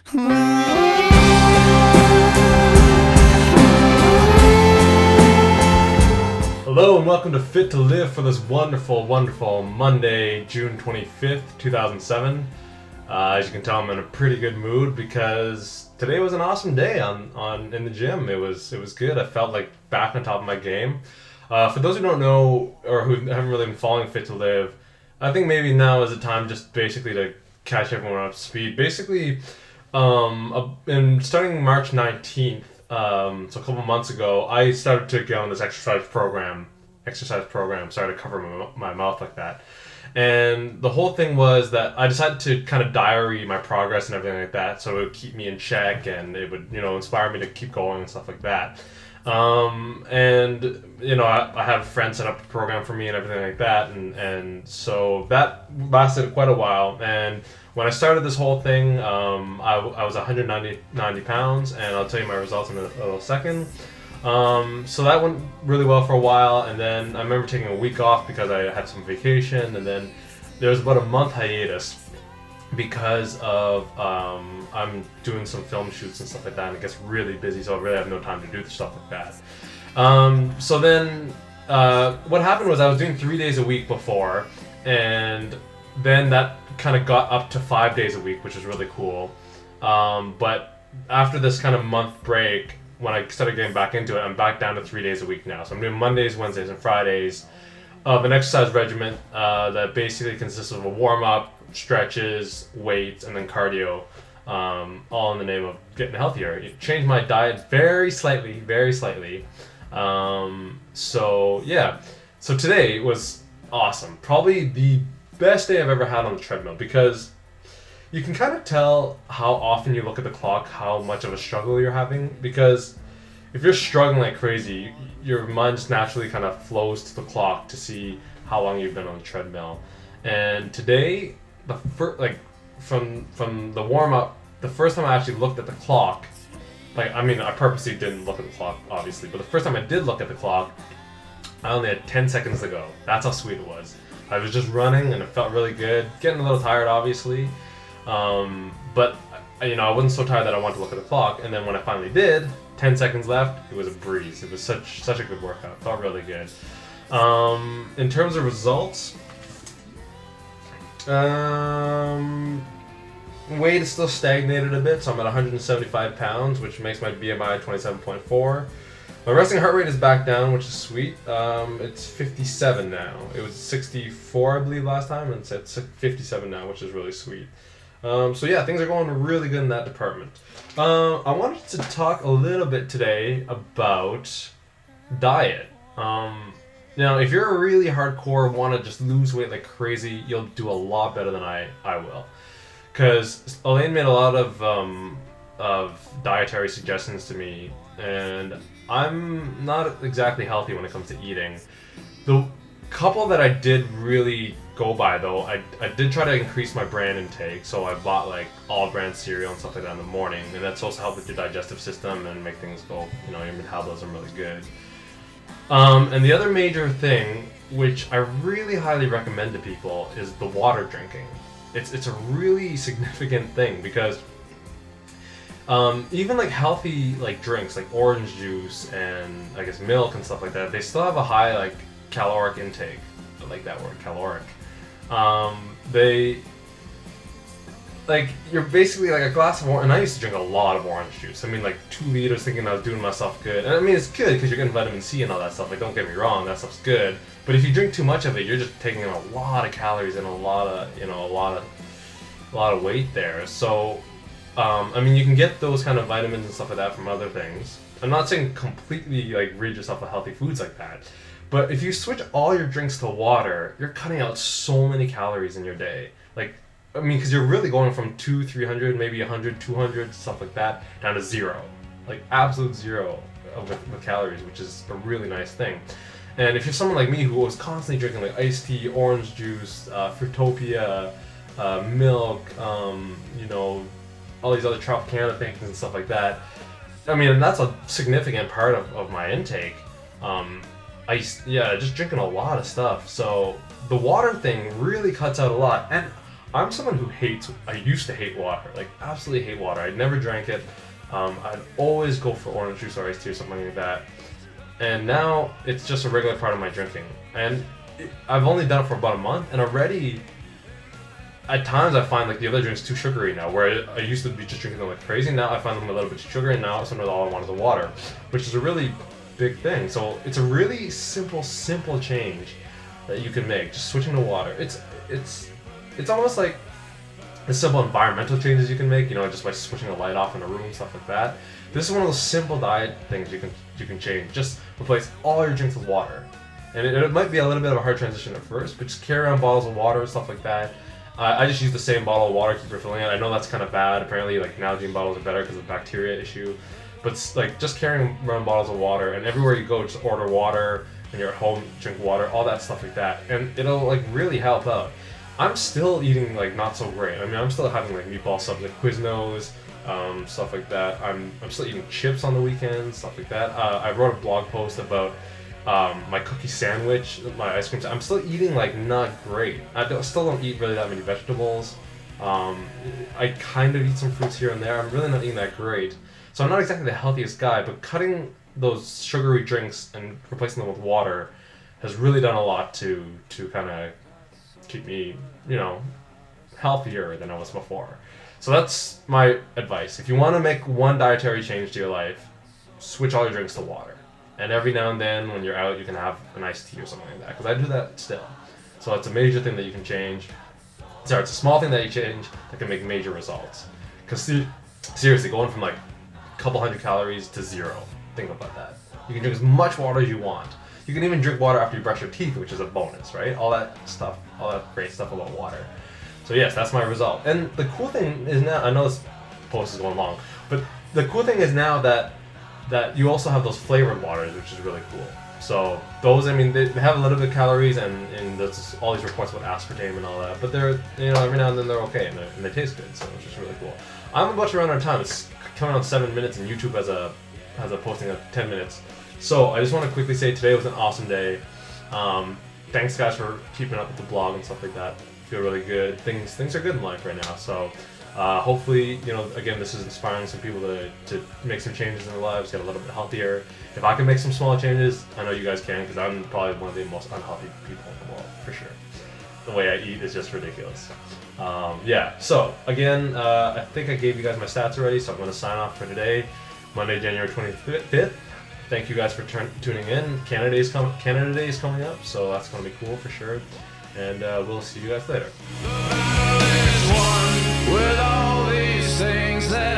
Hello and welcome to Fit to Live for this wonderful, wonderful Monday, June 25th, 2007. As you can tell, I'm in a pretty good mood because today was an awesome day in the gym. It was good. I felt like back on top of my game. For those who don't know or who haven't really been following Fit to Live, I think maybe now is the time just basically to catch everyone up to speed. Basically, starting March 19th, so a couple months ago, I started to get on this exercise program. Sorry to cover my mouth like that. And the whole thing was that I decided to kind of diary my progress and everything like that, so it would keep me in check and it would, inspire me to keep going and stuff like that. I had a friend set up a program for me and everything like that, and so that lasted quite a while. And when I started this whole thing, I was 190 pounds, and I'll tell you my results in a little second. So that went really well for a while, and then I remember taking a week off because I had some vacation, and then there was about a month hiatus because of I'm doing some film shoots and stuff like that, and it gets really busy, so I really have no time to do stuff like that. So then what happened was I was doing 3 days a week before, and then that kind of got up to 5 days a week, which was really cool. But after this kind of month break, when I started getting back into it, I'm back down to 3 days a week now. So I'm doing Mondays, Wednesdays, and Fridays of an exercise regimen that basically consists of a warm-up, stretches, weights, and then cardio, all in the name of getting healthier. It changed my diet very slightly. So today was awesome. Probably the best day I've ever had on the treadmill, because you can kind of tell how often you look at the clock, how much of a struggle you're having, because if you're struggling like crazy, your mind just naturally kind of flows to the clock to see how long you've been on the treadmill. And today, from the warm-up, the first time I actually looked at the clock, I purposely didn't look at the clock, obviously, but the first time I did look at the clock, I only had 10 seconds to go. That's how sweet it was. I was just running, and it felt really good. Getting a little tired, obviously. But I wasn't so tired that I wanted to look at the clock, and then when I finally did, 10 seconds left, it was a breeze. It was such a good workout. It felt really good. In terms of results, weight is still stagnated a bit, so I'm at 175 pounds, which makes my BMI 27.4. My resting heart rate is back down, which is sweet. It's 57 now. It was 64, I believe, last time, and it's at 57 now, which is really sweet. Things are going really good in that department. I wanted to talk a little bit today about diet. If you're a really hardcore, want to just lose weight like crazy, you'll do a lot better than I will. Because Elaine made a lot of dietary suggestions to me, and I'm not exactly healthy when it comes to eating. The couple that I did really go by, though, I did try to increase my bran intake, so I bought like all bran cereal and stuff like that in the morning, and that's supposed to help with your digestive system and make things go, your metabolism really good. And the other major thing, which I really highly recommend to people, is the water drinking. It's a really significant thing, because even like healthy like drinks like orange juice and I guess milk and stuff like that, they still have a high like caloric intake. I like that word, caloric. You're basically like a glass of orange, and I used to drink a lot of orange juice. 2 liters, thinking I was doing myself good. And it's good because you're getting vitamin C and all that stuff. Like, don't get me wrong, that stuff's good. But if you drink too much of it, you're just taking in a lot of calories and a lot of weight there. So, you can get those kind of vitamins and stuff like that from other things. I'm not saying completely rid yourself of healthy foods like that. But if you switch all your drinks to water, you're cutting out so many calories in your day. Because you're really going from 200, 300, maybe 100, 200, stuff like that, down to zero. Absolute zero with calories, which is a really nice thing. And if you're someone like me who was constantly drinking iced tea, orange juice, Fruitopia, milk, all these other Tropicana things and stuff like that, that's a significant part of my intake. Just drinking a lot of stuff. So the water thing really cuts out a lot. And I'm someone who I used to hate water, like absolutely hate water. I never drank it. I'd always go for orange juice or iced tea or something like that. And now it's just a regular part of my drinking. And I've only done it for about a month, and already at times I find like the other drinks too sugary now, where I used to be just drinking them like crazy. Now I find them a little bit too sugary, and now sometimes all I want is the water, which is a really big thing. So it's a really simple change that you can make, just switching to water. It's almost like the simple environmental changes you can make, just by switching a light off in a room, stuff like that. This is one of those simple diet things you can change. Just replace all your drinks with water. And it might be a little bit of a hard transition at first, but just carry around bottles of water, stuff like that. I just use the same bottle of water, keep refilling it. I know that's kind of bad. Apparently, like Nalgene bottles are better because of the bacteria issue. But like just carrying around bottles of water, and everywhere you go, just order water, and you're at home, drink water, all that stuff like that, and it'll like really help out. I'm still eating like not so great. I mean, I'm still having like meatball subs, like Quiznos, stuff like that. I'm still eating chips on the weekends, stuff like that. I wrote a blog post about my cookie sandwich, my ice cream. I'm still eating like not great. Still don't eat really that many vegetables. I kind of eat some fruits here and there. I'm really not eating that great. So I'm not exactly the healthiest guy, but cutting those sugary drinks and replacing them with water has really done a lot to kind of keep me, healthier than I was before. So that's my advice. If you want to make one dietary change to your life, switch all your drinks to water. And every now and then when you're out, you can have an iced tea or something like that, because I do that still. So it's a major thing that you can change. Sorry, it's a small thing that you change that can make major results. Because seriously, going from like a couple hundred calories to 0, think about that. You can drink as much water as you want. You can even drink water after you brush your teeth, which is a bonus, right? All that stuff, all that great stuff about water. So yes, that's my result. And the cool thing is now, I know this post is going long, but the cool thing is now that you also have those flavored waters, which is really cool. So those, I mean, they have a little bit of calories, and there's all these reports about aspartame and all that, but they're, every now and then they're okay, and they taste good, so it's just really cool. I'm about to run out of time. It's coming on 7 minutes, and YouTube has a posting of 10 minutes. So I just want to quickly say today was an awesome day. Thanks guys for keeping up with the blog and stuff like that. Feel really good. Things are good in life right now. So hopefully, again, this is inspiring some people to make some changes in their lives, get a little bit healthier. If I can make some small changes, I know you guys can, because I'm probably one of the most unhealthy people in the world, for sure. The way I eat is just ridiculous. So again, I think I gave you guys my stats already, so I'm going to sign off for today, Monday, January 25th. Thank you guys for tuning in. Canada Day is coming up, so that's going to be cool for sure. And we'll see you guys later. The battle is won with all these things that